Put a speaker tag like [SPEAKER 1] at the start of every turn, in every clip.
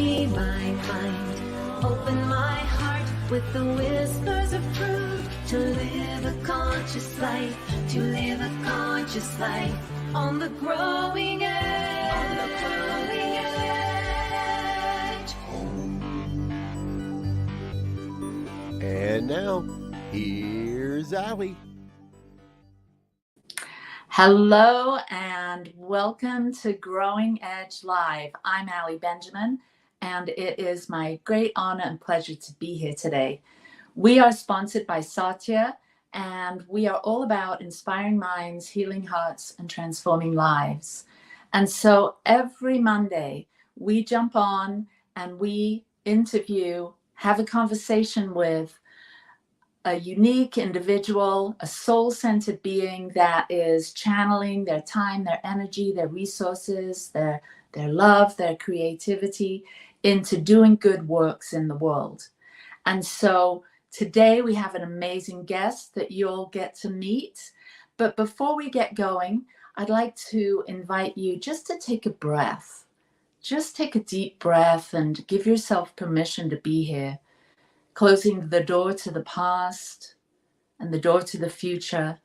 [SPEAKER 1] free my mind, open my heart with the whispers of truth, to live a conscious life, to live a conscious life on the growing edge, on the growing edge.
[SPEAKER 2] And now, here's Allie.
[SPEAKER 3] Hello and welcome to Growing Edge Live. I'm Allie Benjamin, and it is my great honor and pleasure to be here today. We are sponsored by Satya, and we are all about inspiring minds, healing hearts, and transforming lives. And so every Monday, we jump on and we interview, have a conversation with a unique individual, a soul-centered being that is channeling their time, their energy, their resources, their love, their creativity into doing good works in the world. And so today we have an amazing guest that you'll get to meet. But before we get going, I'd like to invite you just to take a breath. Just take a deep breath and give yourself permission to be here, closing the door to the past and the door to the future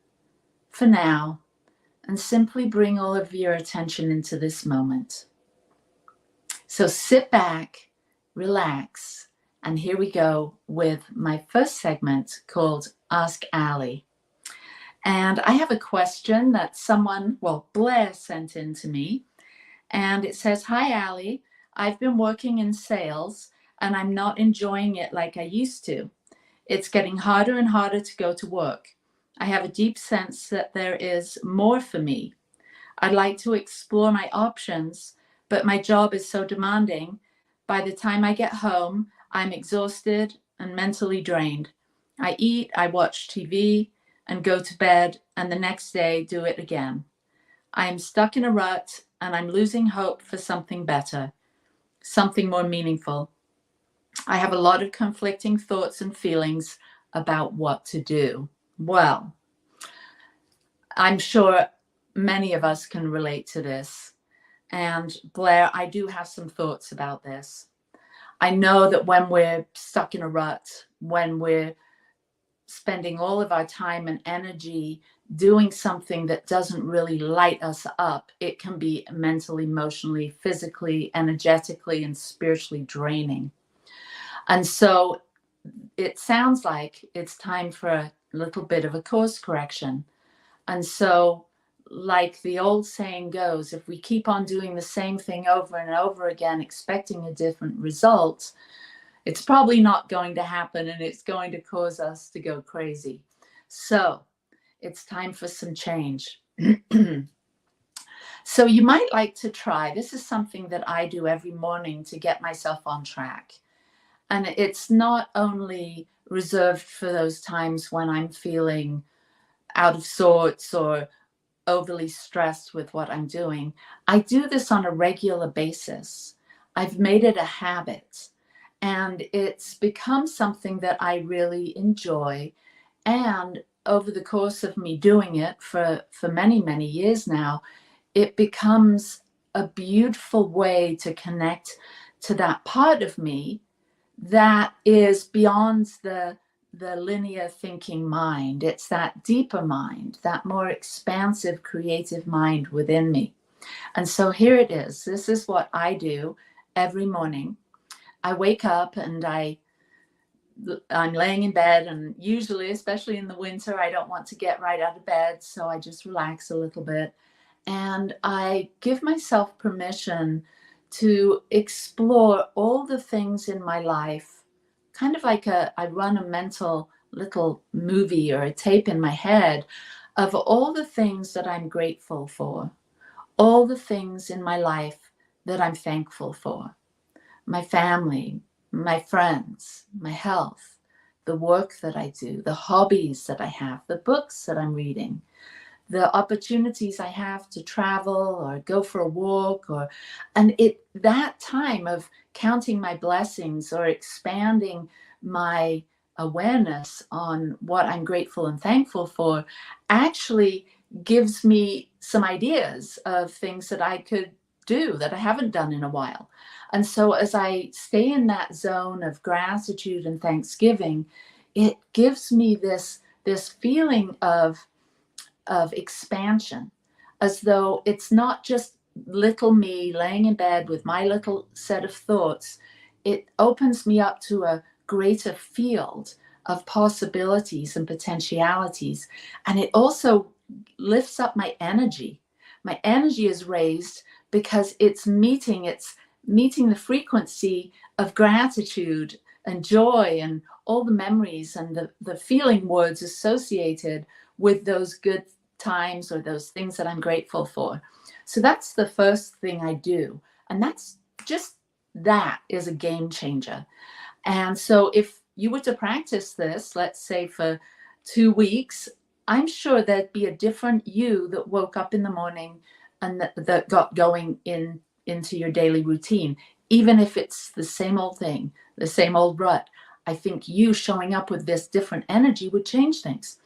[SPEAKER 3] for now, and simply bring all of your attention into this moment. So sit back, relax, and here we go with my first segment called Ask Allie. And I have a question that Blair sent in to me, and it says, "Hi Allie, I've been working in sales and I'm not enjoying it like I used to. It's getting harder and harder to go to work. I have a deep sense that there is more for me. I'd like to explore my options, but my job is so demanding. By the time I get home, I'm exhausted and mentally drained. I eat, I watch TV, and go to bed, and the next day do it again. I am stuck in a rut, and I'm losing hope for something better, something more meaningful. I have a lot of conflicting thoughts and feelings about what to do." Well, I'm sure many of us can relate to this. And Blair, I do have some thoughts about this. I know that when we're stuck in a rut, when we're spending all of our time and energy doing something that doesn't really light us up, it can be mentally, emotionally, physically, energetically, and spiritually draining. And so it sounds like it's time for a little bit of a course correction. And so, like the old saying goes, if we keep on doing the same thing over and over again, expecting a different result, it's probably not going to happen, and it's going to cause us to go crazy. So it's time for some change. So you might like to try. This is something that I do every morning to get myself on track. And it's not only reserved for those times when I'm feeling out of sorts or overly stressed with what I'm doing. I do this on a regular basis. I've made it a habit, and it's become something that I really enjoy. And over the course of me doing it for many, many years now, it becomes a beautiful way to connect to that part of me that is beyond the linear thinking mind. It's that deeper mind, that more expansive, creative mind within me. And so here it is. This is what I do every morning. I wake up and I'm laying in bed, and usually, especially in the winter, I don't want to get right out of bed. So I just relax a little bit, and I give myself permission to explore all the things in my life, kind of like I run a mental little movie or a tape in my head of all the things that I'm grateful for, all the things in my life that I'm thankful for. My family, my friends, my health, the work that I do, the hobbies that I have, the books that I'm reading, the opportunities I have to travel or go for a walk, and that time of counting my blessings or expanding my awareness on what I'm grateful and thankful for actually gives me some ideas of things that I could do that I haven't done in a while. And so as I stay in that zone of gratitude and thanksgiving, it gives me this feeling of expansion, as though it's not just little me laying in bed with my little set of thoughts. It opens me up to a greater field of possibilities and potentialities. And it also lifts up my energy. My energy is raised because it's meeting the frequency of gratitude and joy and all the memories and the feeling words associated with those good times or those things that I'm grateful for. So that's the first thing I do. And that is a game changer. And so if you were to practice this, let's say for 2 weeks, I'm sure there'd be a different you that woke up in the morning and that got going into your daily routine. Even if it's the same old thing, the same old rut, I think you showing up with this different energy would change things.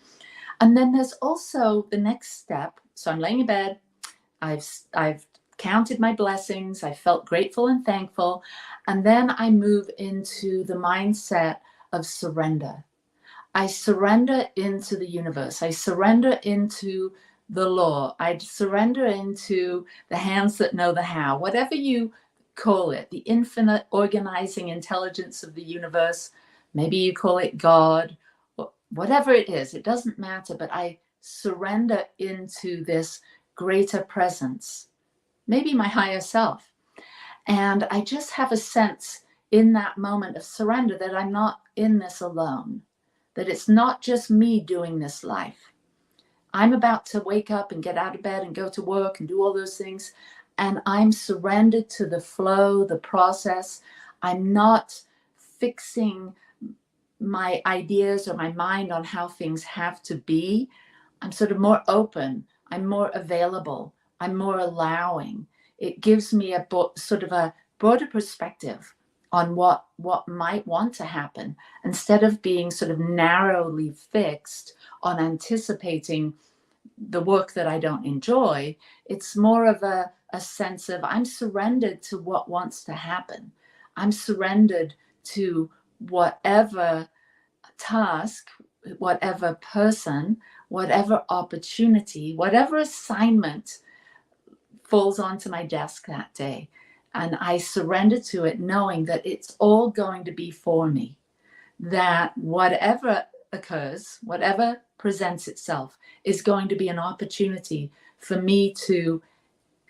[SPEAKER 3] And then there's also the next step. So I'm laying in bed. I've counted my blessings. I felt grateful and thankful. And then I move into the mindset of surrender. I surrender into the universe. I surrender into the law. I surrender into the hands that know the how, whatever you call it, the infinite organizing intelligence of the universe. Maybe you call it God, whatever it is, it doesn't matter. But I surrender into this greater presence, maybe my higher self. And I just have a sense in that moment of surrender that I'm not in this alone, that it's not just me doing this life. I'm about to wake up and get out of bed and go to work and do all those things. And I'm surrendered to the flow, the process. I'm not fixing my ideas or my mind on how things have to be. I'm sort of more open. I'm more available. I'm more allowing. It gives me a sort of a broader perspective on what might want to happen, instead of being sort of narrowly fixed on anticipating the work that I don't enjoy. It's more of a sense of I'm surrendered to what wants to happen. I'm surrendered to whatever task, whatever person, whatever opportunity, whatever assignment falls onto my desk that day. And I surrender to it, knowing that it's all going to be for me, that whatever occurs, whatever presents itself, is going to be an opportunity for me to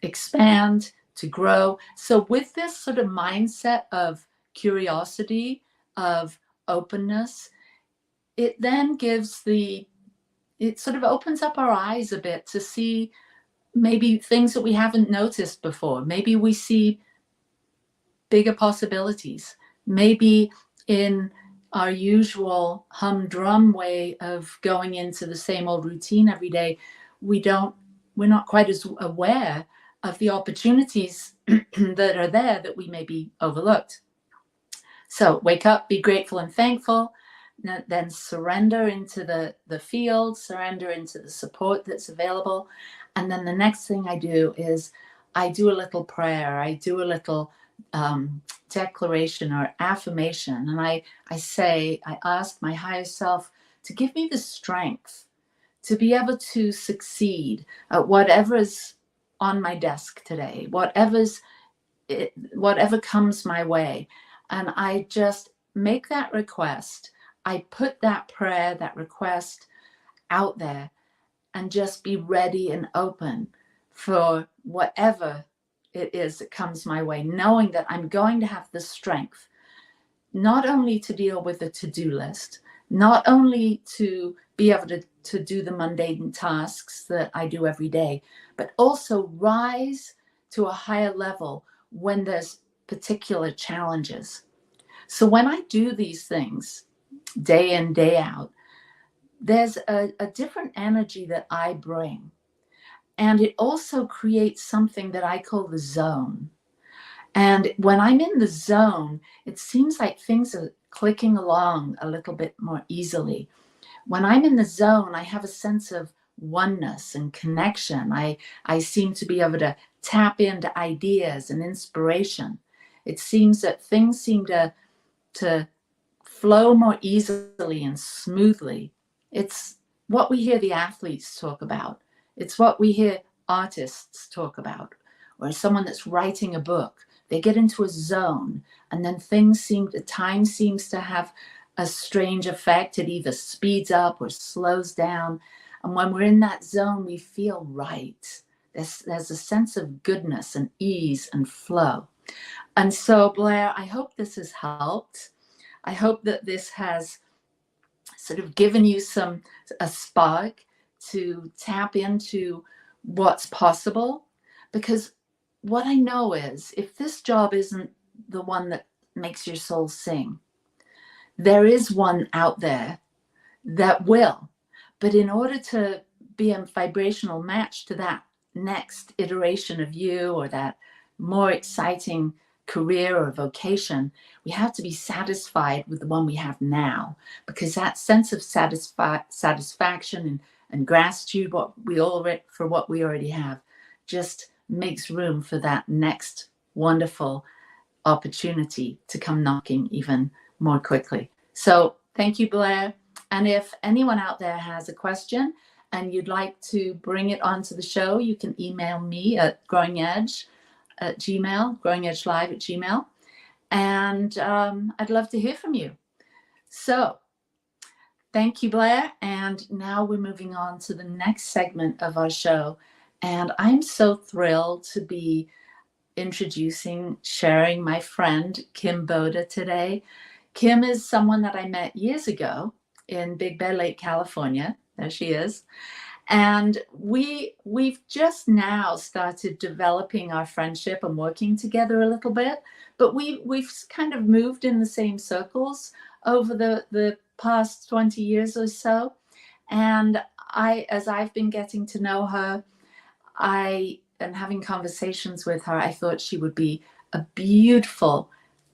[SPEAKER 3] expand, to grow. So with this sort of mindset of curiosity, of openness, it then it sort of opens up our eyes a bit to see maybe things that we haven't noticed before. Maybe we see bigger possibilities. Maybe in our usual humdrum way of going into the same old routine every day, we're not quite as aware of the opportunities that are there that we maybe overlooked. So wake up, be grateful and thankful, then surrender into the field, surrender into the support that's available. And then the next thing I do is I do a little prayer. I do a little declaration or affirmation. And I ask my higher self to give me the strength to be able to succeed at whatever's on my desk today, whatever comes my way. And I just make that request. I put that prayer, that request out there, and just be ready and open for whatever it is that comes my way, knowing that I'm going to have the strength, not only to deal with the to-do list, not only to be able to do the mundane tasks that I do every day, but also rise to a higher level when there's particular challenges. So when I do these things day in, day out, there's a different energy that I bring. And it also creates something that I call the zone. And when I'm in the zone, it seems like things are clicking along a little bit more easily. When I'm in the zone, I have a sense of oneness and connection. I seem to be able to tap into ideas and inspiration. It seems that things seem to flow more easily and smoothly. It's what we hear the athletes talk about. It's what we hear artists talk about, or someone that's writing a book. They get into a zone, and then time seems to have a strange effect. It either speeds up or slows down. And when we're in that zone, we feel right. There's a sense of goodness and ease and flow. And so, Blair, I hope this has helped. I hope that this has sort of given you a spark to tap into what's possible. Because what I know is, if this job isn't the one that makes your soul sing, there is one out there that will. But in order to be a vibrational match to that next iteration of you, or that more exciting career or vocation, we have to be satisfied with the one we have now, because that sense of satisfaction and gratitude for what we already have just makes room for that next wonderful opportunity to come knocking even more quickly. So thank you, Blair. And if anyone out there has a question and you'd like to bring it onto the show, you can email me at growingedgelive@gmail. And I'd love to hear from you. So thank you, Blair. And now we're moving on to the next segment of our show. And I'm so thrilled to be sharing my friend, Kim Boda, today. Kim is someone that I met years ago in Big Bear Lake, California. There she is. And we've just now started developing our friendship and working together a little bit, but we've kind of moved in the same circles over the past 20 years or so. And as I've been getting to know her, and having conversations with her, I thought she would be a beautiful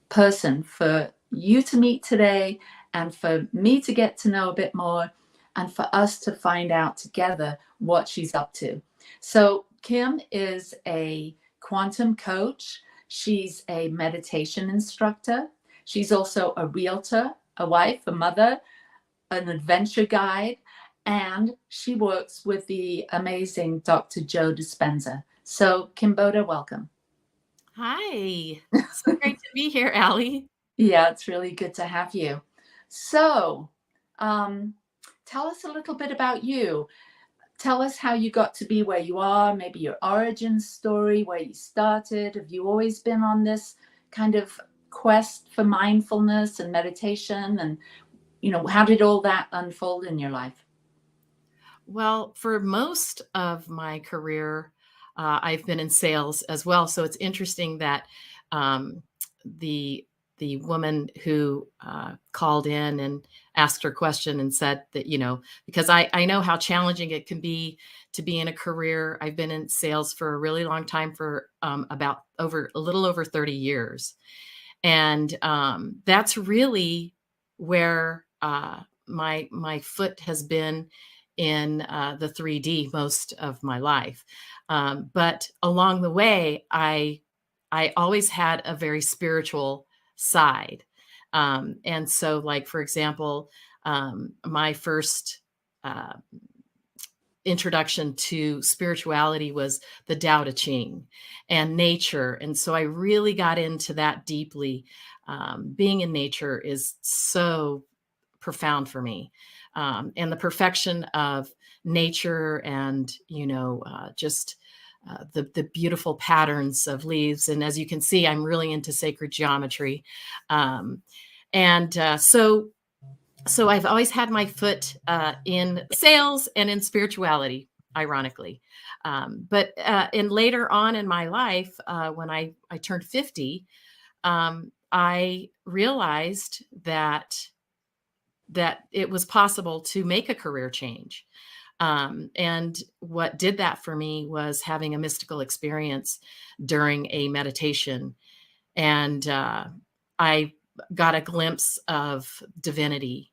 [SPEAKER 3] person for you to meet today, and for me to get to know a bit more, and for us to find out together what she's up to. So Kim is a quantum coach. She's a meditation instructor. She's also a realtor, a wife, a mother, an adventure guide, and she works with the amazing Dr. Joe Dispenza. So Kim Boda, welcome.
[SPEAKER 4] Hi, so great to be here, Allie.
[SPEAKER 3] Yeah, it's really good to have you. So tell us a little bit about you. Tell us how you got to be where you are, maybe your origin story, where you started. Have you always been on this kind of quest for mindfulness and meditation? And, how did all that unfold in your life?
[SPEAKER 4] Well, for most of my career, I've been in sales as well. So it's interesting that the woman who called in and asked her question and said that, because I know how challenging it can be to be in a career. I've been in sales for a really long time, for a little over 30 years. And that's really where my foot has been in the 3D most of my life. But along the way, I always had a very spiritual side. And so, like, for example, my first introduction to spirituality was the Tao Te Ching and nature. And so I really got into that deeply. Being in nature is so profound for me. And the perfection of nature, and, just the beautiful patterns of leaves. And as you can see, I'm really into sacred geometry. So I've always had my foot in sales and in spirituality, ironically. But later on in my life, when I turned 50, I realized that it was possible to make a career change. And what did that for me was having a mystical experience during a meditation. And I got a glimpse of divinity.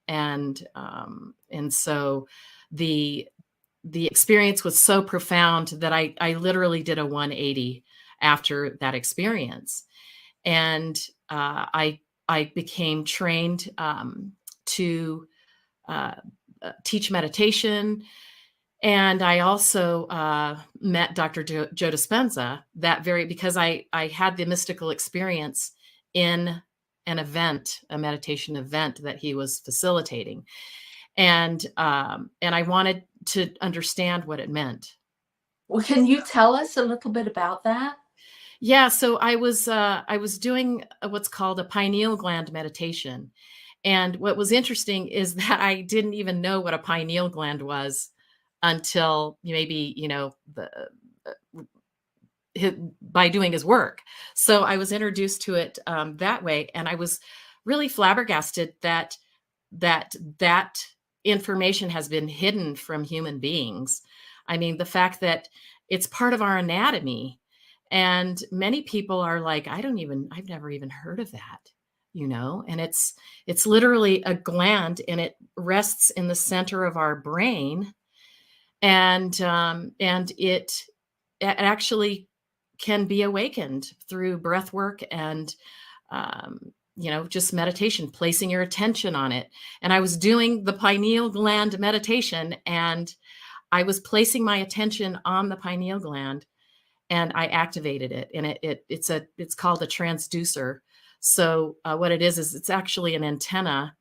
[SPEAKER 4] And so the the experience was so profound that I literally did a 180 after that experience. And I became trained to teach meditation. And I also met Dr. Joe Dispenza because I had the mystical experience in an event, a meditation event that he was facilitating. And I wanted to understand what it meant.
[SPEAKER 3] Well, can you tell us a little bit about that?
[SPEAKER 4] Yeah, so I was doing what's called a pineal gland meditation. And what was interesting is that I didn't even know what a pineal gland was until maybe, by doing his work. So I was introduced to it that way. And I was really flabbergasted that information has been hidden from human beings. I mean, the fact that it's part of our anatomy. And many people are like, I've never even heard of that, and it's literally a gland, and it rests in the center of our brain. And it actually can be awakened through breath work and, just meditation, placing your attention on it. And I was doing the pineal gland meditation, and I was placing my attention on the pineal gland, and I activated it. And it's called a transducer. So what it is it's actually an antenna,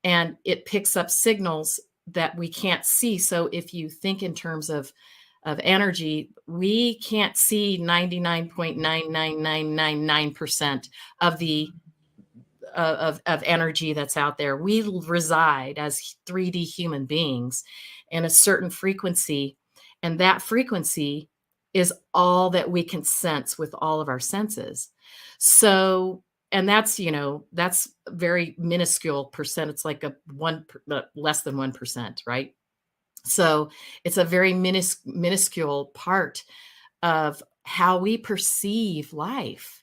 [SPEAKER 4] and it picks up signals that we can't see. So if you think in terms of energy, we can't see 99.99999% of the of energy that's out there. We reside as 3D human beings in a certain frequency, and that frequency is all that we can sense with all of our senses. So, and that's very minuscule percent. It's like less than 1%, right? So it's a very minuscule part of how we perceive life.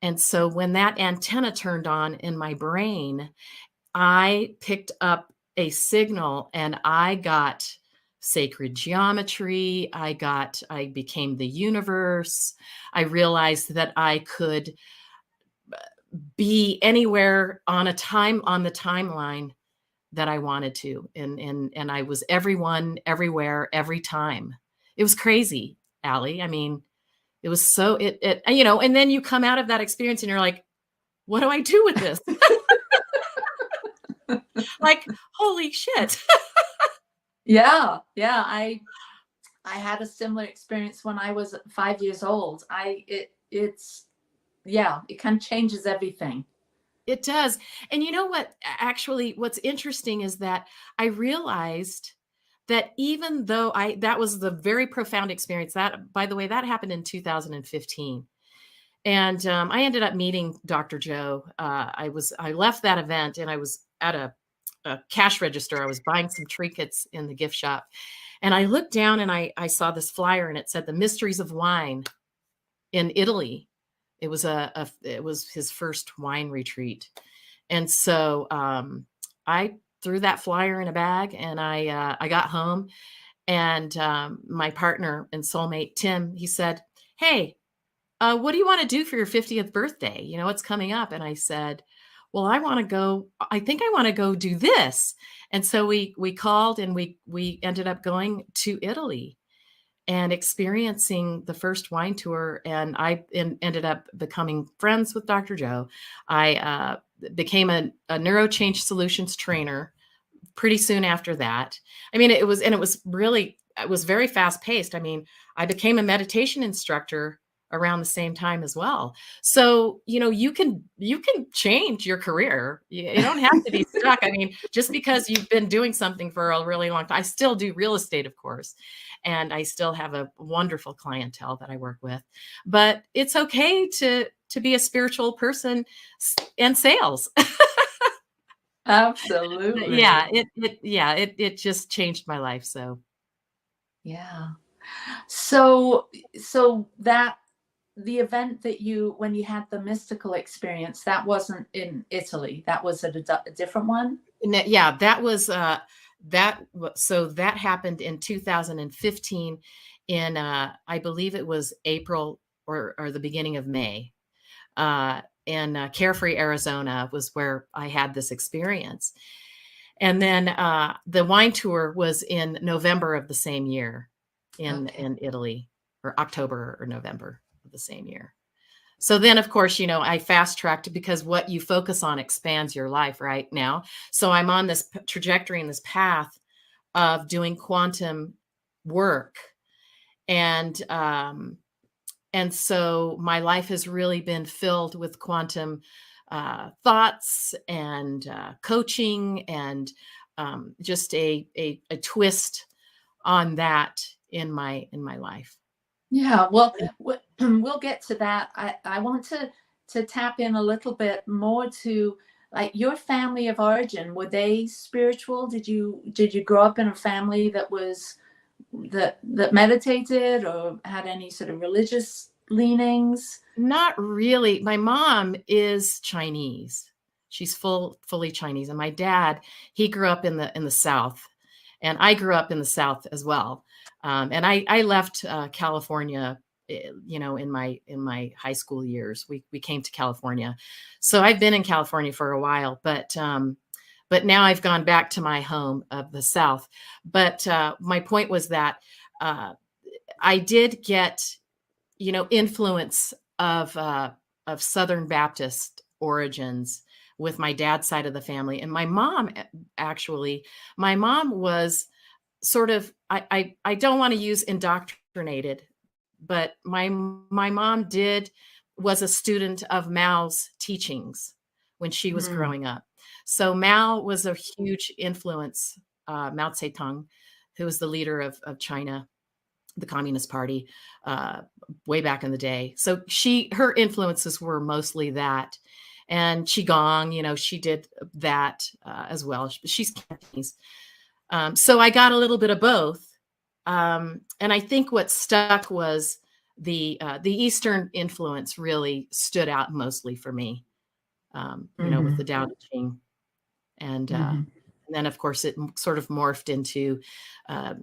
[SPEAKER 4] And so when that antenna turned on in my brain, I picked up a signal, and I got sacred geometry. I became the universe. I realized that I could be anywhere on the timeline that I wanted to. And I was everyone, everywhere, every time. It was crazy, Allie. I mean, it was so, and then you come out of that experience and you're like, what do I do with this? Like, holy shit.
[SPEAKER 3] Yeah. I had a similar experience when I was 5 years old. It kind of changes everything.
[SPEAKER 4] It does. And you know what, actually, what's interesting is that I realized that even though that was the very profound experience, that, by the way, that happened in 2015. And I ended up meeting Dr. Joe. I left that event, and I was at a cash register. I was buying some trinkets in the gift shop. And I looked down, and I saw this flyer, and it said The Mysteries of Wine in Italy. It was it was his first wine retreat. And so I threw that flyer in a bag, and I got home, and my partner and soulmate, Tim, he said, hey, what do you want to do for your 50th birthday? It's coming up. And I said, well, I think I want to go do this. And so we called, and we ended up going to Italy and experiencing the first wine tour. And I ended up becoming friends with Dr. Joe. I became a neurochange solutions trainer pretty soon after that. I mean, it was very fast paced. I mean, I became a meditation instructor around the same time as well. So, you can change your career. You don't have to be stuck. I mean, just because you've been doing something for a really long time. I still do real estate, of course, and I still have a wonderful clientele that I work with, but it's okay to be a spiritual person and sales.
[SPEAKER 3] Absolutely.
[SPEAKER 4] Yeah. It just changed my life. So.
[SPEAKER 3] Yeah. So that the event that when you had the mystical experience, that wasn't in Italy. That was at a different one.
[SPEAKER 4] Yeah, that was so that happened in 2015 in I believe it was April or the beginning of May. In Carefree, Arizona was where I had this experience. And then the wine tour was in November of the same year in Italy, or October or November of the same year. So then, of course, I fast tracked because what you focus on expands your life right now. So I'm on this trajectory and this path of doing quantum work. And so my life has really been filled with quantum thoughts and coaching and just a twist on that in my life.
[SPEAKER 3] Yeah, well, we'll get to that. I want to tap in a little bit more to like your family of origin. Were they spiritual? Did you grow up in a family that was that meditated or had any sort of religious leanings?
[SPEAKER 4] Not really. My mom is Chinese. She's fully Chinese, and my dad, he grew up in the South, and I grew up in the South as well. And I left California, in my high school years. We came to California, so I've been in California for a while, but now I've gone back to my home of the South. But my point was that I did get, influence of Southern Baptist origins with my dad's side of the family, and my mom was sort of, I don't want to use indoctrinated, but my mom was a student of Mao's teachings when she was growing up. So Mao was a huge influence, Mao Zedong, who was the leader of China, the Communist Party, way back in the day. So her influences were mostly that. And Qigong, she did that as well. She's Cantonese. So I got a little bit of both. And I think what stuck was the Eastern influence really stood out mostly for me, with the Tao Te Ching. And then, of course, it sort of morphed into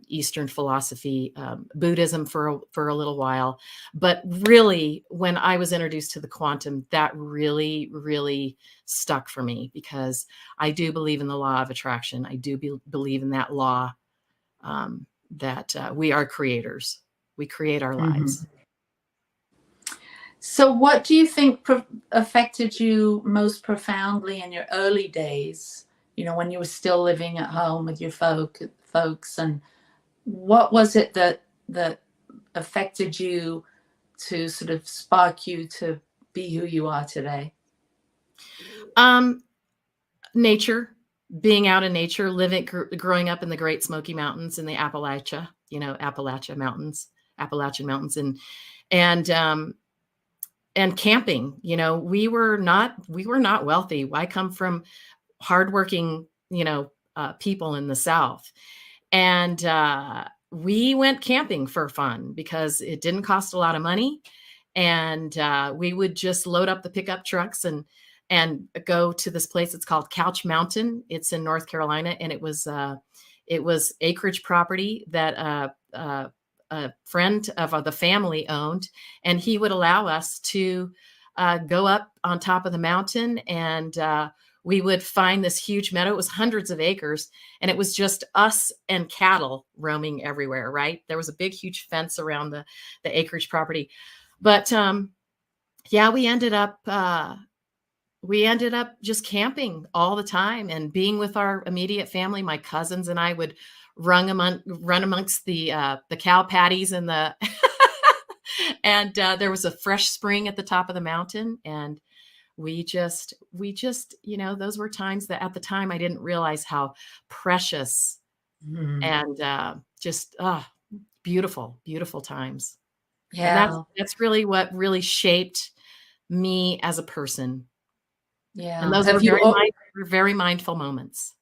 [SPEAKER 4] Eastern philosophy, Buddhism for a little while. But really, when I was introduced to the quantum, that really, really stuck for me, because I do believe in the law of attraction. I do believe in that law that we are creators. We create our lives.
[SPEAKER 3] So what do you think affected you most profoundly in your early days? When you were still living at home with your folks, and what was it that affected you to sort of spark you to be who you are today?
[SPEAKER 4] Nature, being out in nature, growing up in the Great Smoky Mountains in the Appalachia Mountains, and camping. We were not wealthy. I come from hardworking, people in the South. And we went camping for fun because it didn't cost a lot of money. And we would just load up the pickup trucks and go to this place. It's called Couch Mountain. It's in North Carolina. And it was acreage property that a friend of the family owned. And he would allow us to go up on top of the mountain, and we would find this huge meadow. It was hundreds of acres, and it was just us and cattle roaming everywhere, right? There was a big, huge fence around the acreage property. But we ended up just camping all the time and being with our immediate family. My cousins and I would run amongst the cow patties and and there was a fresh spring at the top of the mountain, and we just, those were times that at the time I didn't realize how precious and just beautiful, beautiful times.
[SPEAKER 3] Yeah.
[SPEAKER 4] And that's really what really shaped me as a person.
[SPEAKER 3] Yeah.
[SPEAKER 4] And those were very mindful moments.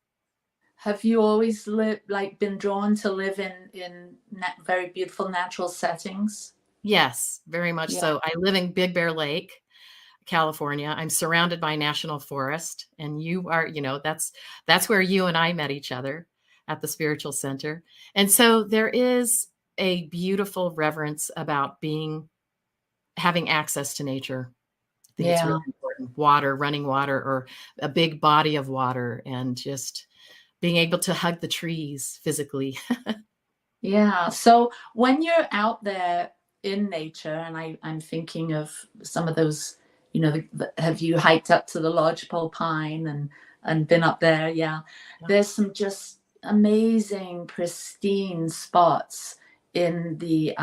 [SPEAKER 3] Have you always been drawn to live in very beautiful natural settings?
[SPEAKER 4] Yes, very much so. I live in Big Bear Lake, California. I'm surrounded by national forest, and you are, that's where you and I met each other. at the spiritual center. And so there is a beautiful reverence about having access to nature. I think it's really important. Water, running water, or a big body of water, and just being able to hug the trees physically.
[SPEAKER 3] Yeah. So when you're out there in nature, and I'm thinking of some of those, have you hiked up to the lodgepole pine and been up there? Yeah. There's some just amazing, pristine spots in the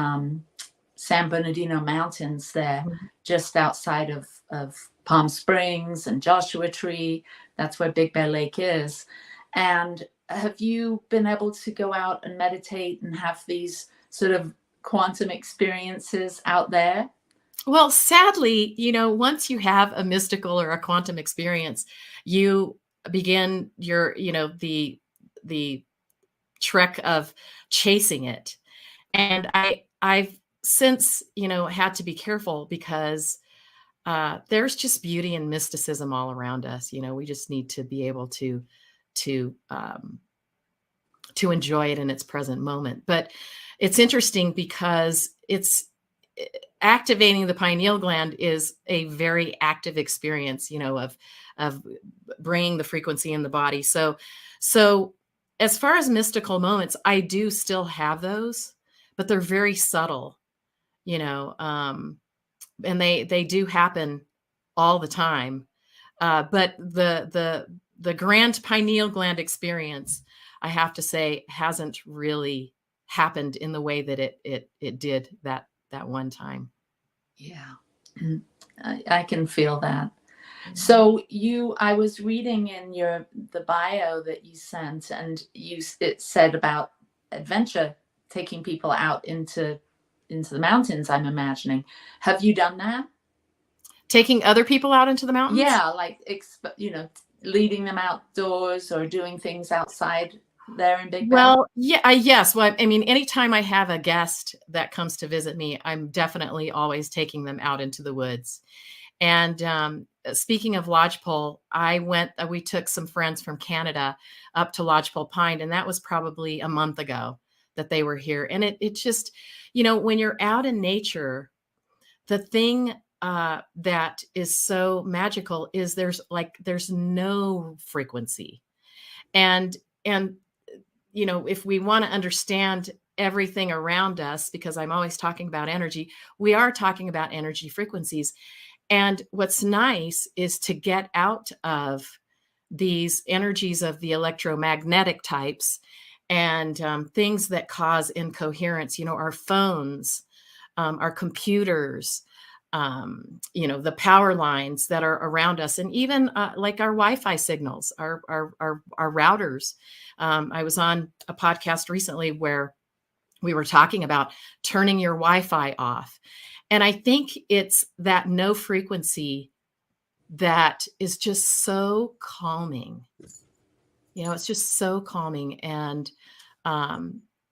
[SPEAKER 3] San Bernardino Mountains there, just outside of Palm Springs and Joshua Tree. That's where Big Bear Lake is. And have you been able to go out and meditate and have these sort of quantum experiences out there?
[SPEAKER 4] Well, sadly, once you have a mystical or a quantum experience, you begin your, the trek of chasing it. And I've since, had to be careful, because there's just beauty and mysticism all around us. We just need to be able to enjoy it in its present moment. But it's interesting because activating the pineal gland is a very active experience, of bringing the frequency in the body. So as far as mystical moments, I do still have those, but they're very subtle, and they do happen all the time. But the grand pineal gland experience, I have to say, hasn't really happened in the way that it did that one time.
[SPEAKER 3] Yeah, I can feel that. So I was reading in the bio that you sent, and it said about adventure, taking people out into the mountains, I'm imagining. Have you done that?
[SPEAKER 4] Taking other people out into the mountains?
[SPEAKER 3] Yeah, like, leading them outdoors or doing things outside there in Big Bear?
[SPEAKER 4] Well, yeah, yes. Well, I mean, anytime I have a guest that comes to visit me, I'm definitely always taking them out into the woods. And speaking of lodgepole, we took some friends from Canada up to Lodgepole Pine, and that was probably a month ago that they were here. And it just, when you're out in nature, the thing that is so magical is there's no frequency. And if we want to understand everything around us, because I'm always talking about energy, we are talking about energy frequencies. And what's nice is to get out of these energies of the electromagnetic types and things that cause incoherence, our phones, our computers, the power lines that are around us, and even like our Wi-Fi signals, our routers. I was on a podcast recently where we were talking about turning your Wi-Fi off. And I think it's that no frequency that is just so calming. It's just so calming. And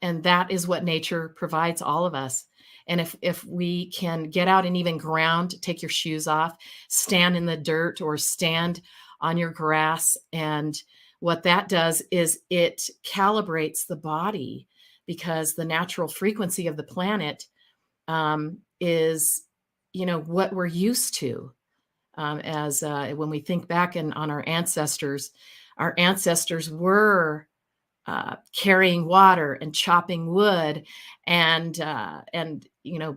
[SPEAKER 4] that is what nature provides all of us. And if we can get out and even ground, take your shoes off, stand in the dirt or stand on your grass. And what that does is it calibrates the body, because the natural frequency of the planet is, what we're used to. As when we think back on our ancestors were carrying water and chopping wood and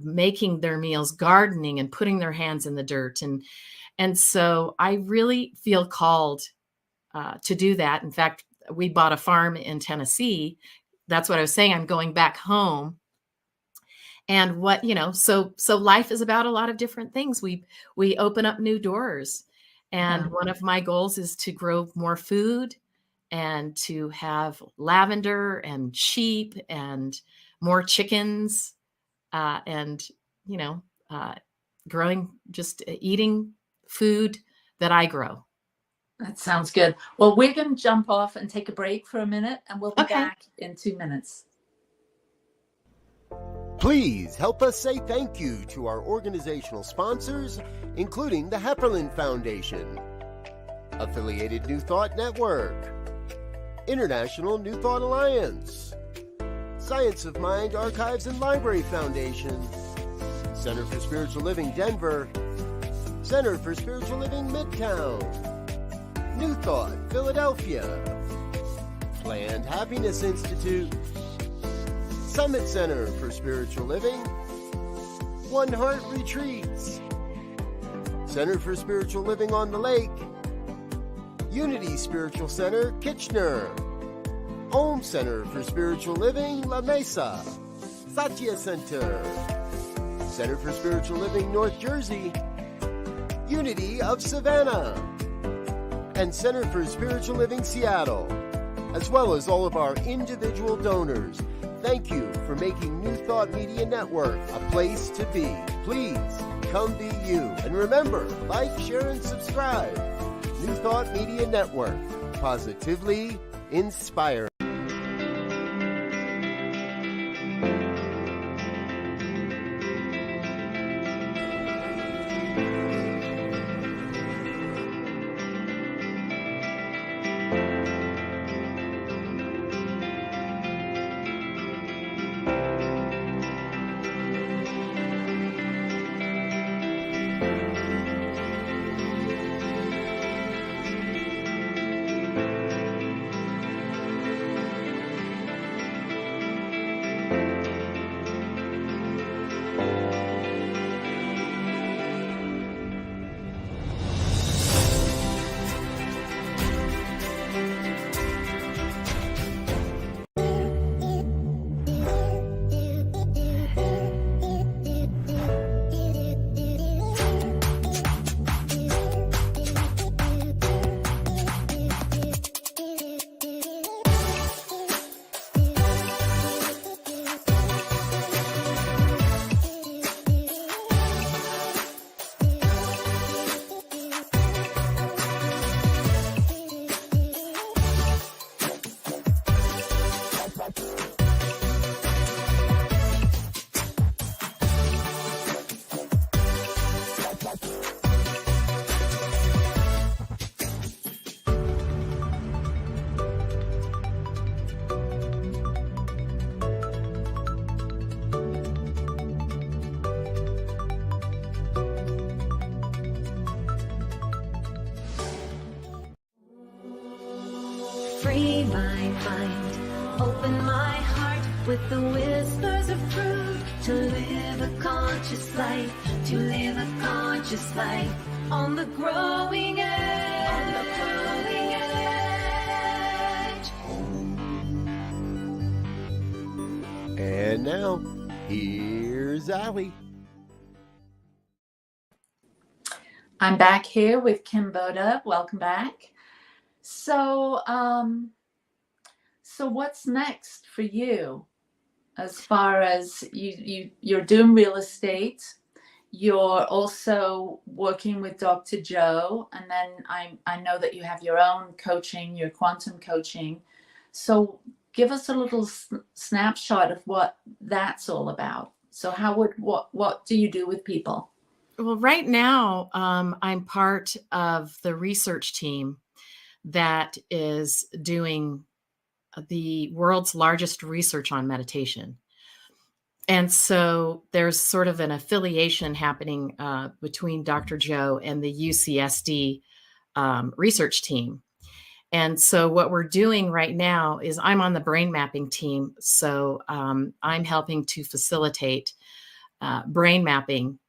[SPEAKER 4] making their meals, gardening and putting their hands in the dirt. And so I really feel called to do that. In fact, we bought a farm in Tennessee. That's what I was saying. I'm going back home. And so life is about a lot of different things. We open up new doors. And one of my goals is to grow more food and to have lavender and sheep and more chickens, and eating food that I grow.
[SPEAKER 3] That sounds good. Well, we're going to jump off and take a break for a minute, and we'll be back in 2 minutes.
[SPEAKER 2] Please help us say thank you to our organizational sponsors, including the Hepperlin Foundation, Affiliated New Thought Network, International New Thought Alliance, Science of Mind Archives and Library Foundation, Center for Spiritual Living Denver, Center for Spiritual Living Midtown, New Thought Philadelphia, Planned Happiness Institute, Summit Center for Spiritual Living, One Heart Retreats, Center for Spiritual Living on the Lake, Unity Spiritual Center, Kitchener, Home Center for Spiritual Living, La Mesa, Satya Center, Center for Spiritual Living, North Jersey, Unity of Savannah, and Center for Spiritual Living, Seattle, as well as all of our individual donors. Thank you for making New Thought Media Network a place to be. Please come be you. And remember, like, share, and subscribe. New Thought Media Network, positively inspiring.
[SPEAKER 1] Free my mind, open my heart with the whispers of truth. To live a conscious life, to live a conscious life on the growing edge. On the growing edge.
[SPEAKER 2] And now, here's Allie.
[SPEAKER 3] I'm back here with Kim Boda. Welcome back. So what's next for you as far as you're doing real estate? You're also working with Dr. Joe, and then I know that you have your own coaching, your quantum coaching. So give us a little snapshot of what that's all about. So what do you do with people?
[SPEAKER 4] Well, right now, I'm part of the research team that is doing the world's largest research on meditation. And so there's sort of an affiliation happening between Dr. Joe and the UCSD research team. And so what we're doing right now is I'm on the brain mapping team. So I'm helping to facilitate brain mapping.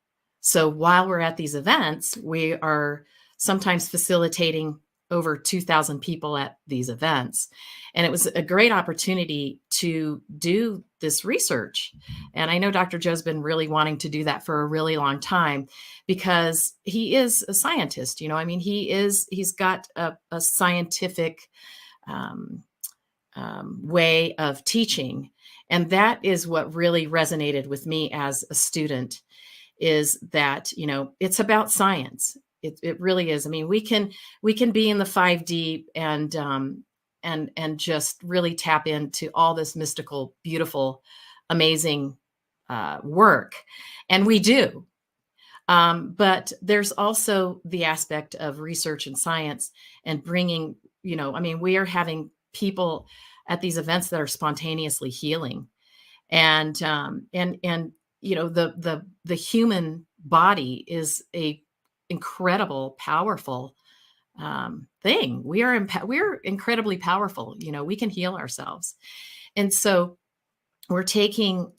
[SPEAKER 4] So while we're at these events, we are sometimes facilitating over 2,000 people at these events. And it was a great opportunity to do this research. And I know Dr. Joe's been really wanting to do that for a really long time because he is a scientist. You know, I mean, he's got a scientific way of teaching. And that is what really resonated with me as a student, is that, you know, it's about science. It really is. I mean, we can be in the 5D and just really tap into all this mystical, beautiful, amazing work, and we do. But there's also the aspect of research and science and bringing, you know, I mean, we are having people at these events that are spontaneously healing. And the human body is a incredible, powerful thing. We're incredibly powerful. We can heal ourselves. And so we're taking,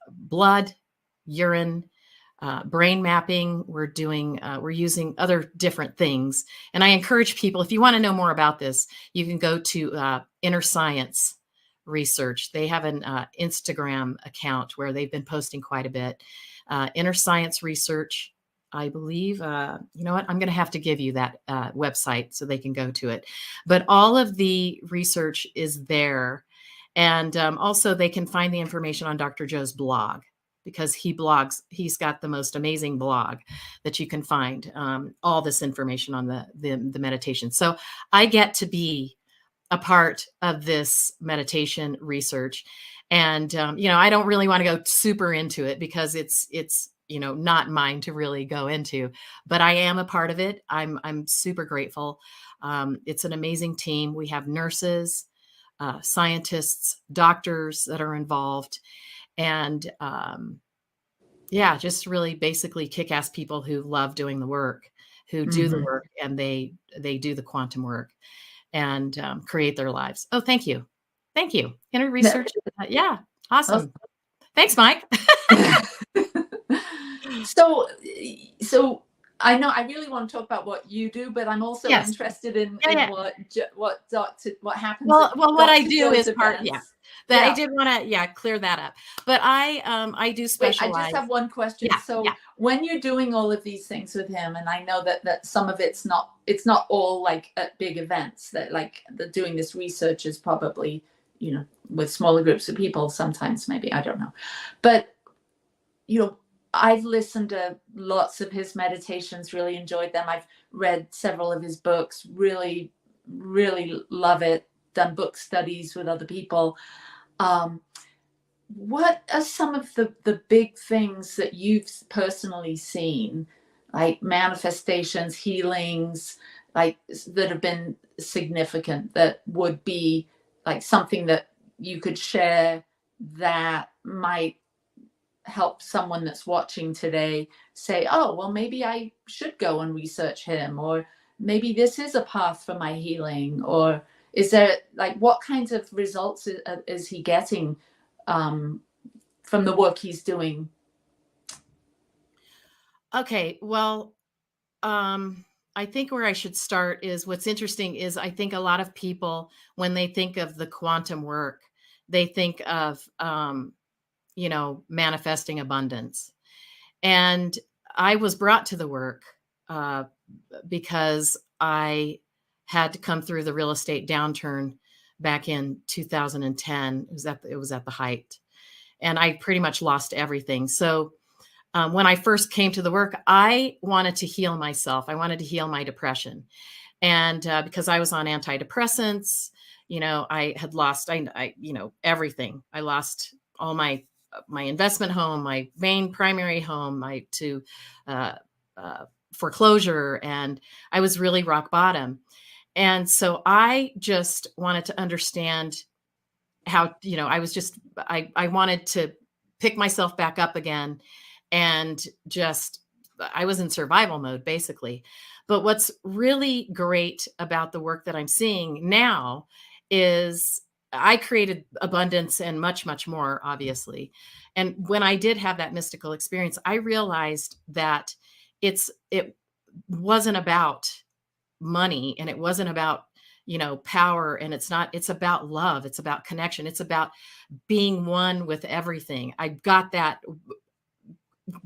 [SPEAKER 4] blood, urine, brain mapping. We're using other different things. And I encourage people, if you want to know more about this, you can go to Inner Science Research. They have an Instagram account where they've been posting quite a bit. Inner Science Research, I believe. You know what? I'm going to have to give you that website so they can go to it. But all of the research is there. And also they can find the information on Dr. Joe's blog, because he blogs. He's got the most amazing blog that you can find all this information on the meditation. So I get to be a part of this meditation research. And, I don't really want to go super into it because it's not mine to really go into, but I am a part of it. I'm super grateful. It's an amazing team. We have nurses, scientists, doctors that are involved, and just really basically kick-ass people who love doing the work, who do the work, and they do the quantum work and create their lives. Oh, thank you. Inner Research. Yeah. Awesome. Thanks, Mike.
[SPEAKER 3] So I know I really want to talk about what you do, but I'm also interested in what happens.
[SPEAKER 4] Well, what I do is part. I did want to clear that up, but I do specialize.
[SPEAKER 3] Wait, I just have one question. When you're doing all of these things with him, and I know that some of it's not all like at big events, that like doing this research is probably with smaller groups of people sometimes, maybe, I don't know, but I've listened to lots of his meditations, really enjoyed them. I've read several of his books, really, really love it, done book studies with other people. What are some of the big things that you've personally seen, like manifestations, healings, like that have been significant, that would be like something that you could share that might help someone that's watching today say, oh, well, maybe I should go and research him, or maybe this is a path for my healing? Or is there, like, what kinds of results is he getting from the work he's doing?
[SPEAKER 4] Okay, well, I think where I should start is, what's interesting is I think a lot of people, when they think of the quantum work, they think of manifesting abundance. And I was brought to the work because I had to come through the real estate downturn back in 2010. It was at the height, and I pretty much lost everything. So when I first came to the work, I wanted to heal myself. I wanted to heal my depression. And because I was on antidepressants, I had lost, everything. I lost all my investment home, my main primary home, to foreclosure, and I was really rock bottom. And so I just wanted to understand how, I wanted to pick myself back up again, and I was in survival mode, basically. But what's really great about the work that I'm seeing now is I created abundance and much, much more, obviously. And when I did have that mystical experience, I realized that it wasn't about money, and it wasn't about, power. And it's about love. It's about connection. It's about being one with everything. I got that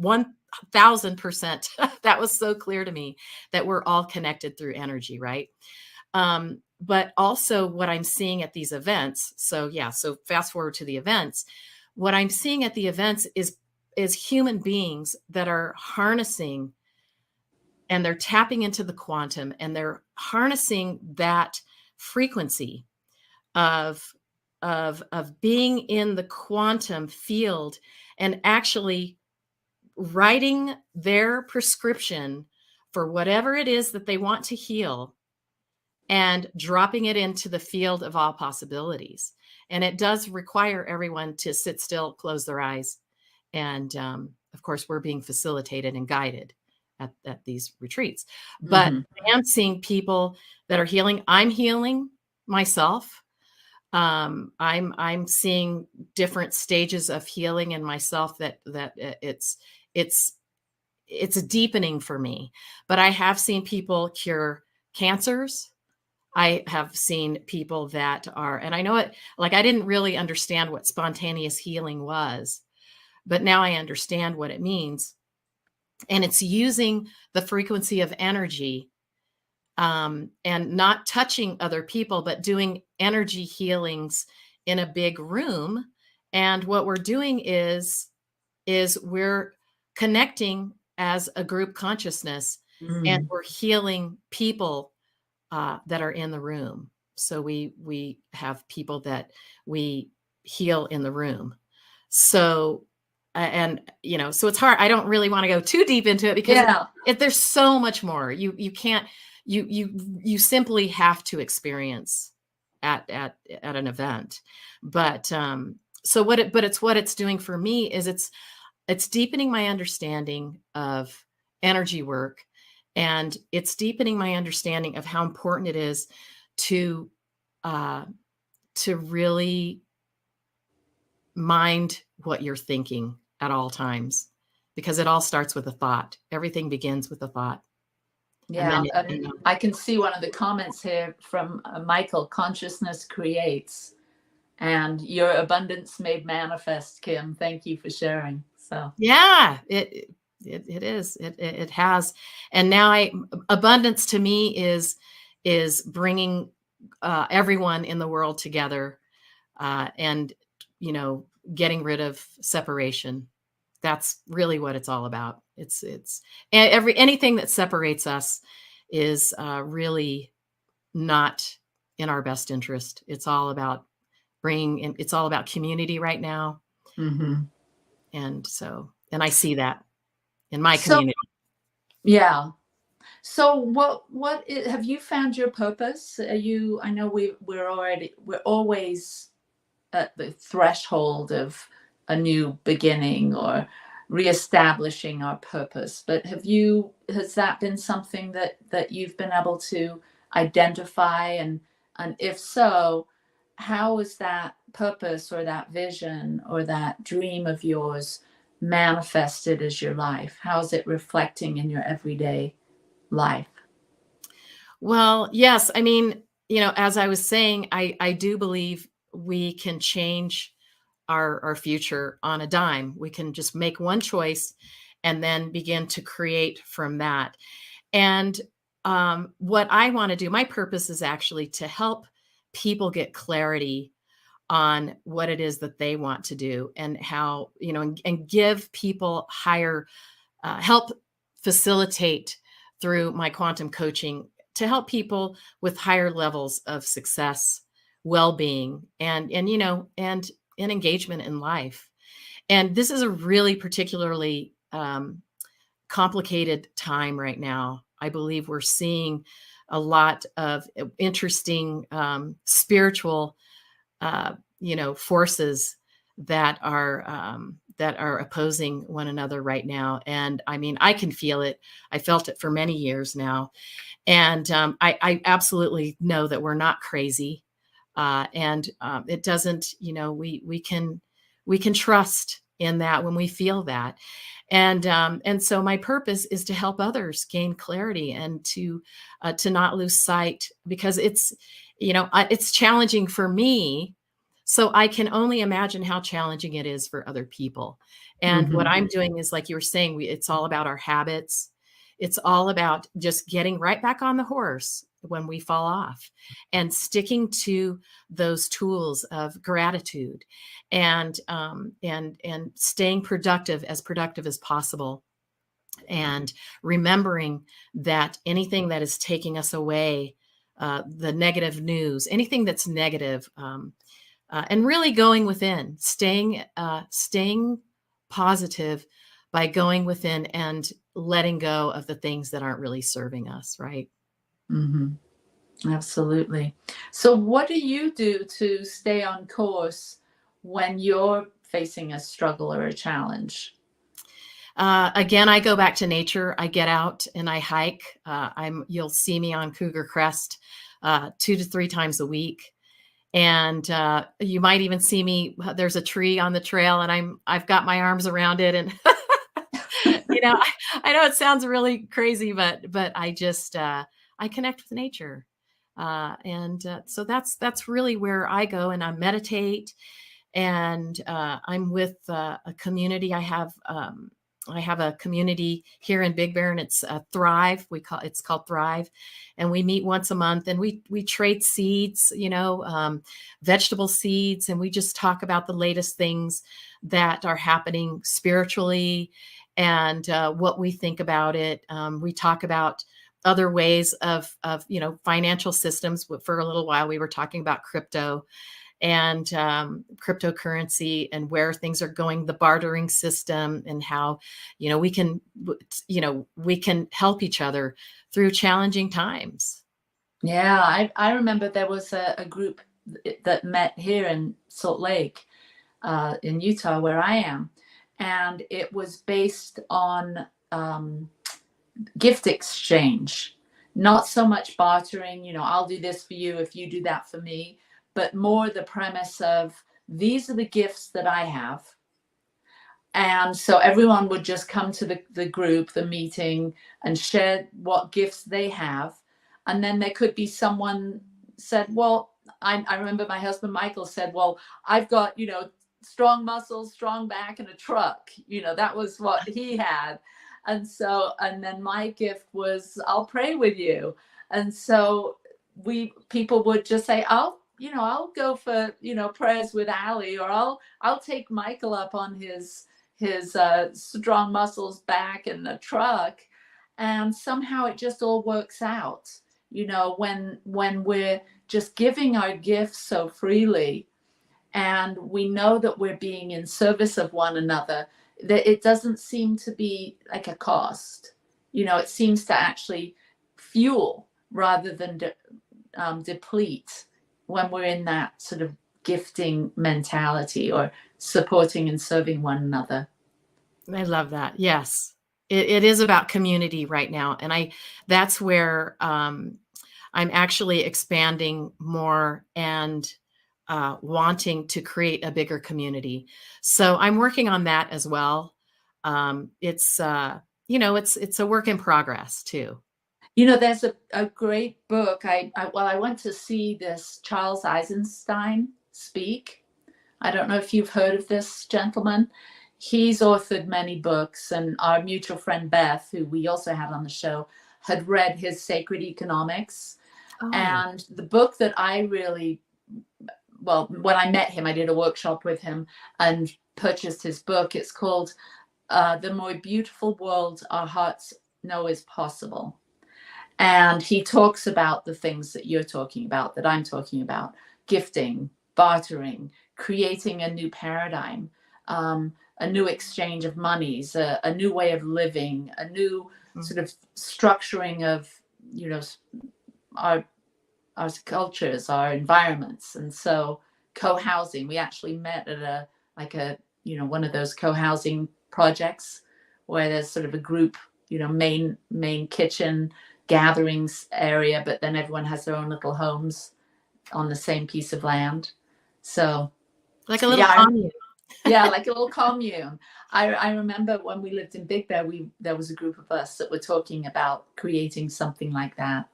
[SPEAKER 4] 1000%. That was so clear to me, that we're all connected through energy, right? But also what I'm seeing at these events. So fast forward to the events. What I'm seeing at the events is human beings that are harnessing, and they're tapping into the quantum, and they're harnessing that frequency of being in the quantum field, and actually writing their prescription for whatever it is that they want to heal, and dropping it into the field of all possibilities. And it does require everyone to sit still, close their eyes. And of course, we're being facilitated and guided at these retreats. But I am seeing people that are healing. I'm healing myself. I'm seeing different stages of healing in myself that it's a deepening for me. But I have seen people cure cancers. I have seen people that are, and I know it, like I didn't really understand what spontaneous healing was, but now I understand what it means. And it's using the frequency of energy, and not touching other people, but doing energy healings in a big room. And what we're doing is we're connecting as a group consciousness, and we're healing people that are in the room. So we have people that we heal in the room. So and so it's hard. I don't really want to go too deep into it because there's so much more. You can't. You simply have to experience at an event. But it's what it's doing for me is it's deepening my understanding of energy work, and it's deepening my understanding of how important it is to really mind what you're thinking at all times, because it all starts with a thought. Everything begins with a thought.
[SPEAKER 3] Yeah, I can see one of the comments here from Michael: consciousness creates, and your abundance made manifest. Kim, thank you for sharing. So
[SPEAKER 4] yeah, it is. It has, and now abundance to me is bringing everyone in the world together, and getting rid of separation. That's really what it's all about. It's anything that separates us is really not in our best interest. It's all about it's all about community right now. And I see that in my community.
[SPEAKER 3] Yeah. So have you found your purpose? I know we're always at the threshold of a new beginning or reestablishing our purpose, but has that been something that you've been able to identify, and if so, how is that purpose or that vision or that dream of yours manifested as your life? How is it reflecting in your everyday life?
[SPEAKER 4] Well, yes. I mean, as I was saying, I do believe we can change our future on a dime. We can just make one choice and then begin to create from that. And what I want to do, my purpose is actually to help people get clarity on what it is that they want to do, and how, and give people higher, help facilitate through my quantum coaching to help people with higher levels of success, well-being, and engagement in life. And this is a really particularly complicated time right now. I believe we're seeing a lot of interesting spiritual forces that are opposing one another right now. And I mean, I can feel it. I felt it for many years now. And I absolutely know that we're not crazy. And it doesn't, we can trust in that when we feel that. And so my purpose is to help others gain clarity and to not lose sight, because it's challenging for me. So I can only imagine how challenging it is for other people. And what I'm doing is, like you were saying, it's all about our habits. It's all about just getting right back on the horse when we fall off, and sticking to those tools of gratitude, and staying productive as possible, and remembering that anything that is taking us away, the negative news, anything that's negative, and really going within, staying positive by going within and letting go of the things that aren't really serving us, right?
[SPEAKER 3] Absolutely. So what do you do to stay on course when you're facing a struggle or a challenge?
[SPEAKER 4] Again, I go back to nature. I get out and I hike. You'll see me on Cougar Crest 2 to 3 times a week. And you might even see me. There's a tree on the trail, and I've got my arms around it, and I know it sounds really crazy, but I just I connect with nature, and so that's really where I go, and I meditate, and I'm with a community. I have a community here in Big Bear, and it's Thrive. It's called Thrive, and we meet once a month, and we trade seeds, vegetable seeds, and we just talk about the latest things that are happening spiritually and what we think about it. We talk about other ways of financial systems. For a little while, we were talking about crypto and cryptocurrency and where things are going, the bartering system, and how we can help each other through challenging times.
[SPEAKER 3] Yeah, I remember there was a group that met here in Salt Lake, in Utah, where I am, and it was based on gift exchange, not so much bartering. I'll do this for you if you do that for me, but more the premise of, these are the gifts that I have. And so everyone would just come to the group, the meeting, and share what gifts they have. And then there could be someone said, well, I remember my husband, Michael, said, well, I've got, strong muscles, strong back, and a truck. That was what he had. And then my gift was, I'll pray with you. And so people would just say, I'll go for, prayers with Ali, or I'll take Michael up on his strong muscles, back, and a truck. And somehow it just all works out, when we're just giving our gifts so freely, and we know that we're being in service of one another, that it doesn't seem to be like a cost. It seems to actually fuel rather than deplete when we're in that sort of gifting mentality, or supporting and serving one another.
[SPEAKER 4] I love that. Yes, it is about community right now, and that's where I'm actually expanding more and wanting to create a bigger community. So I'm working on that as well. It's it's a work in progress too.
[SPEAKER 3] There's a great book. I went to see this Charles Eisenstein speak. I don't know if you've heard of this gentleman. He's authored many books, and our mutual friend Beth, who we also had on the show, had read his Sacred Economics. Oh. And the book that when I met him, I did a workshop with him and purchased his book. It's called The More Beautiful World Our Hearts Know Is Possible. And he talks about the things that you're talking about, that I'm talking about: gifting, bartering, creating a new paradigm, a new exchange of monies, a new way of living, a new sort of structuring of, our cultures, our environments. And so co-housing, we actually met at one of those co-housing projects where there's sort of a group, main kitchen gatherings area, but then everyone has their own little homes on the same piece of land. So
[SPEAKER 4] like a little commune.
[SPEAKER 3] Yeah, like a little commune. I remember when we lived in Big Bear, there was a group of us that were talking about creating something like that.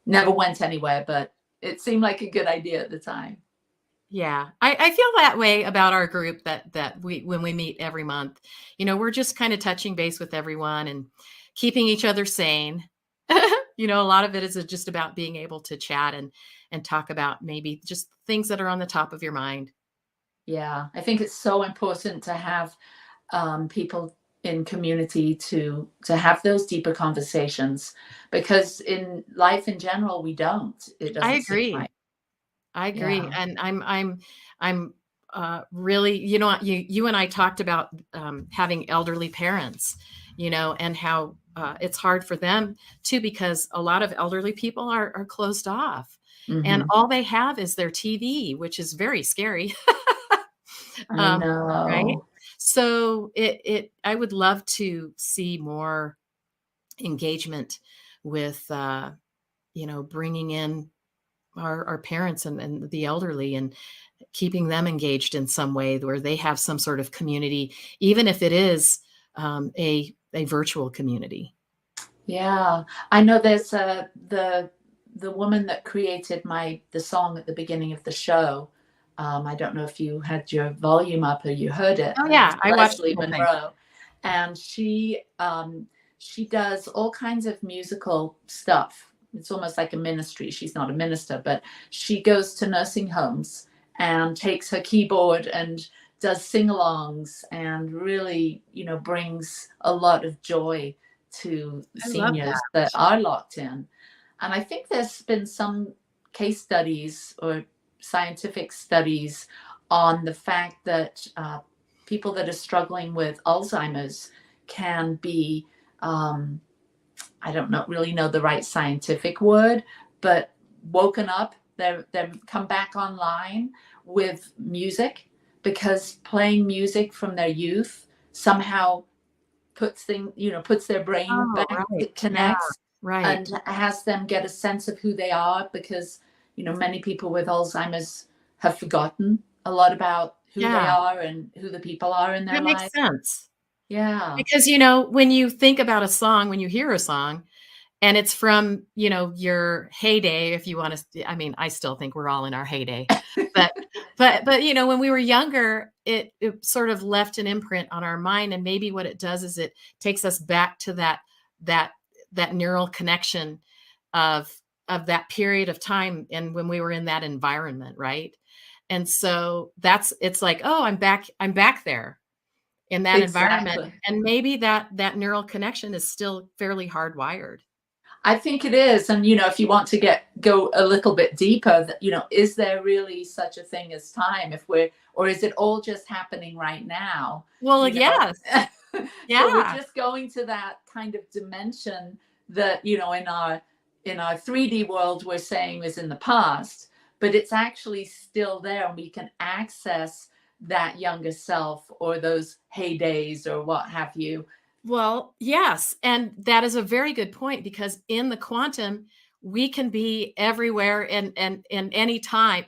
[SPEAKER 3] Never went anywhere, but it seemed like a good idea at the time.
[SPEAKER 4] Yeah, I feel that way about our group, that when we meet every month, we're just kind of touching base with everyone and keeping each other sane. A lot of it is just about being able to chat and talk about maybe just things that are on the top of your mind.
[SPEAKER 3] Yeah, I think it's so important to have people in community to have those deeper conversations, because in life in general, we don't. It doesn't.
[SPEAKER 4] I agree.
[SPEAKER 3] Seem right.
[SPEAKER 4] I agree. Yeah. And I'm really, you and I talked about having elderly parents, and how it's hard for them too, because a lot of elderly people are closed off, and
[SPEAKER 3] Mhm.
[SPEAKER 4] all they have is their TV, which is very scary.
[SPEAKER 3] I
[SPEAKER 4] Right?
[SPEAKER 3] know.
[SPEAKER 4] So I would love to see more engagement with, bringing in our parents and the elderly, and keeping them engaged in some way where they have some sort of community, even if it is a virtual community.
[SPEAKER 3] Yeah, I know there's the woman that created the song at the beginning of the show. I don't know if you had your volume up or you heard it.
[SPEAKER 4] Oh
[SPEAKER 3] It's
[SPEAKER 4] yeah, I watched the
[SPEAKER 3] Leslie
[SPEAKER 4] whole thing.
[SPEAKER 3] Monroe, and she does all kinds of musical stuff. It's almost like a ministry. She's not a minister, but she goes to nursing homes and takes her keyboard and does sing-alongs and really, brings a lot of joy to
[SPEAKER 4] I love
[SPEAKER 3] seniors
[SPEAKER 4] that.
[SPEAKER 3] that are locked in. And I think there's been some case studies or scientific studies on the fact that people that are struggling with Alzheimer's can be, I don't really know the right scientific word, but woken up, they're come back online with music, because playing music from their youth somehow puts their brain
[SPEAKER 4] Oh,
[SPEAKER 3] back,
[SPEAKER 4] right.
[SPEAKER 3] it
[SPEAKER 4] Yeah,
[SPEAKER 3] connects
[SPEAKER 4] right.
[SPEAKER 3] and has them get a sense of who they are, because many people with Alzheimer's have forgotten a lot about who they
[SPEAKER 4] Yeah,
[SPEAKER 3] are and who the people are in their
[SPEAKER 4] that makes
[SPEAKER 3] life.
[SPEAKER 4] sense.
[SPEAKER 3] Yeah.
[SPEAKER 4] Because, when you think about a song, when you hear a song, and it's from, your heyday, if you want to, I mean, I still think we're all in our heyday, but, when we were younger, it sort of left an imprint on our mind. And maybe what it does is it takes us back to that, that neural connection of, that period of time. And when we were in that environment, right? And so it's like, oh, I'm back there in that environment.
[SPEAKER 3] Exactly.
[SPEAKER 4] And maybe that neural connection is still fairly hardwired.
[SPEAKER 3] I think it is. And, if you want to go a little bit deeper, is there really such a thing as time, or is it all just happening right now?
[SPEAKER 4] Well,
[SPEAKER 3] You know?
[SPEAKER 4] yes.
[SPEAKER 3] So we're
[SPEAKER 4] Yeah.
[SPEAKER 3] just going to that kind of dimension that, in our 3D world, we're saying is in the past, but it's actually still there, and we can access that younger self or those heydays or what have you.
[SPEAKER 4] Well, yes. And that is a very good point, because in the quantum, we can be everywhere and any time,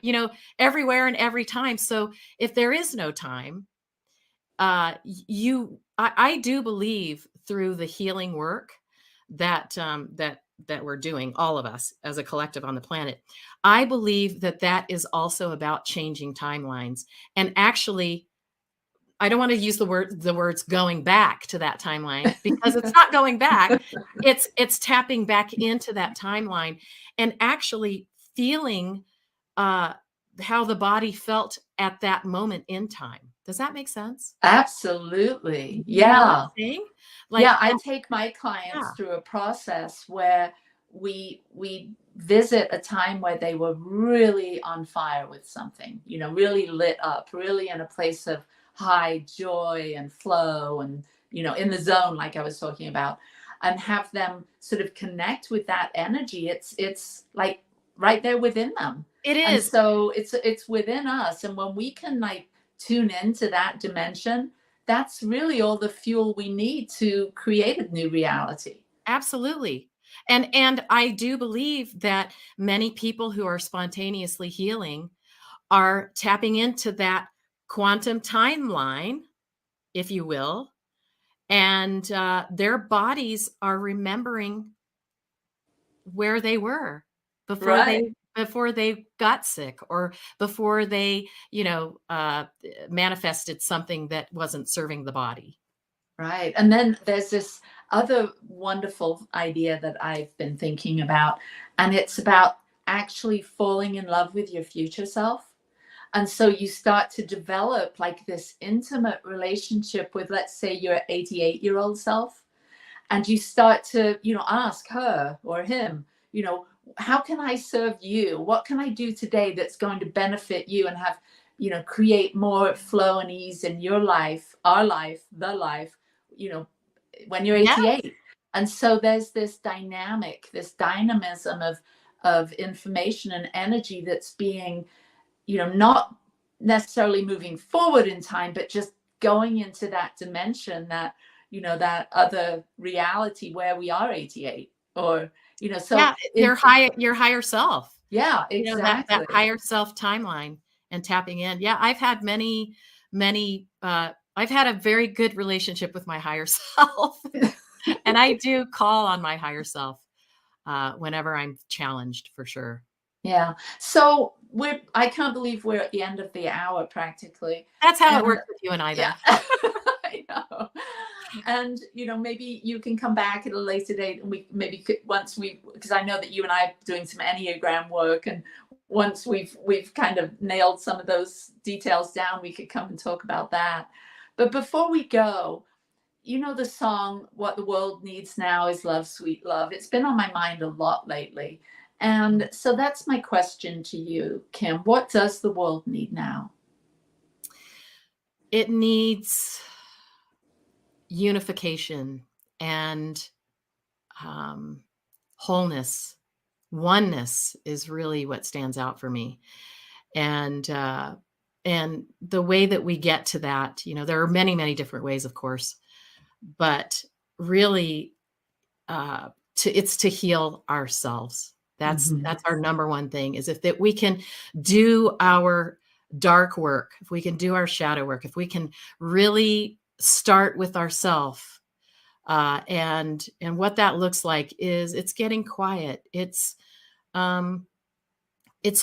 [SPEAKER 4] everywhere and every time. So if there is no time, I do believe through the healing work that we're doing, all of us as a collective on the planet, I believe that is also about changing timelines. And actually, I don't want to use the words going back to that timeline, because it's not going back. It's tapping back into that timeline and actually feeling uh, how the body felt at that moment in time. Does that make sense?
[SPEAKER 3] Absolutely.
[SPEAKER 4] You know what
[SPEAKER 3] Yeah.
[SPEAKER 4] I'm saying?
[SPEAKER 3] Yeah,
[SPEAKER 4] Like,
[SPEAKER 3] I
[SPEAKER 4] and
[SPEAKER 3] take my clients
[SPEAKER 4] yeah,
[SPEAKER 3] through a process where we visit a time where they were really on fire with something, really lit up, really in a place of high joy and flow, and in the zone, like I was talking about, and have them sort of connect with that energy. It's like right there within them.
[SPEAKER 4] it
[SPEAKER 3] And
[SPEAKER 4] is.
[SPEAKER 3] so it's within us, and when we can like tune into that dimension, that's really all the fuel we need to create a new reality.
[SPEAKER 4] Absolutely. And I do believe that many people who are spontaneously healing are tapping into that quantum timeline, if you will, and their bodies are remembering where they were before
[SPEAKER 3] Right.
[SPEAKER 4] they got sick, or before they manifested something that wasn't serving the body.
[SPEAKER 3] Right. And then there's this other wonderful idea that I've been thinking about, and it's about actually falling in love with your future self. And so you start to develop like this intimate relationship with, let's say, your 88-year-old self. And you start to ask her or him, how can I serve you? What can I do today that's going to benefit you and have create more flow and ease in your life, our life, the life, you know when you're
[SPEAKER 4] Yeah,
[SPEAKER 3] 88. And so there's this dynamism of information and energy that's being, not necessarily moving forward in time, but just going into that dimension, that, that other reality where we are 88, or, so
[SPEAKER 4] Yeah, your higher self.
[SPEAKER 3] yeah,
[SPEAKER 4] That
[SPEAKER 3] exactly.
[SPEAKER 4] higher self timeline and tapping in. Yeah, I've had many, I've had a very good relationship with my higher self. And I do call on my higher self whenever I'm challenged, for sure.
[SPEAKER 3] Yeah. So I can't believe we're at the end of the hour practically.
[SPEAKER 4] That's how it
[SPEAKER 3] And
[SPEAKER 4] works with you and I, though.
[SPEAKER 3] yeah, I know. And, maybe you can come back at a later date, and we maybe could, because I know that you and I are doing some Enneagram work, and once we've kind of nailed some of those details down, we could come and talk about that. But before we go, the song, What the World Needs Now is Love, Sweet Love. It's been on my mind a lot lately. And so that's my question to you, Kim. What does the world need now?
[SPEAKER 4] It needs unification and wholeness. Oneness is really what stands out for me. And the way that we get to that, there are many, many different ways, of course, but really it's to heal ourselves. That's our number one thing, is if that we can do our dark work, if we can do our shadow work, if we can really start with ourself, and what that looks like is it's getting quiet. It's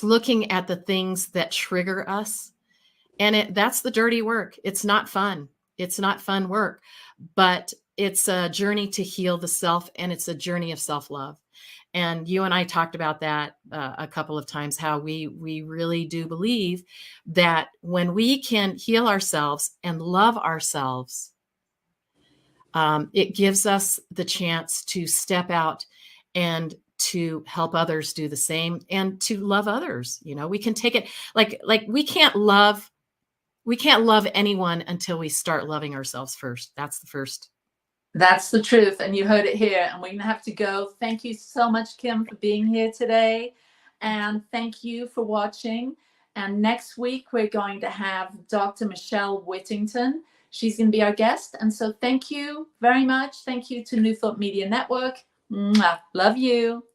[SPEAKER 4] looking at the things that trigger us, and that's the dirty work. It's not fun. It's not fun work, but it's a journey to heal the self, and it's a journey of self-love. And you and I talked about that a couple of times, how we really do believe that when we can heal ourselves and love ourselves, it gives us the chance to step out and to help others do the same, and to love others. We can take it like we can't love anyone until we start loving ourselves first. That's the first.
[SPEAKER 3] That's the truth. And you heard it here. And we're going to have to go. Thank you so much, Kim, for being here today. And thank you for watching. And next week, we're going to have Dr. Michelle Whittington. She's going to be our guest. And so thank you very much. Thank you to New Thought Media Network. Mwah. Love you.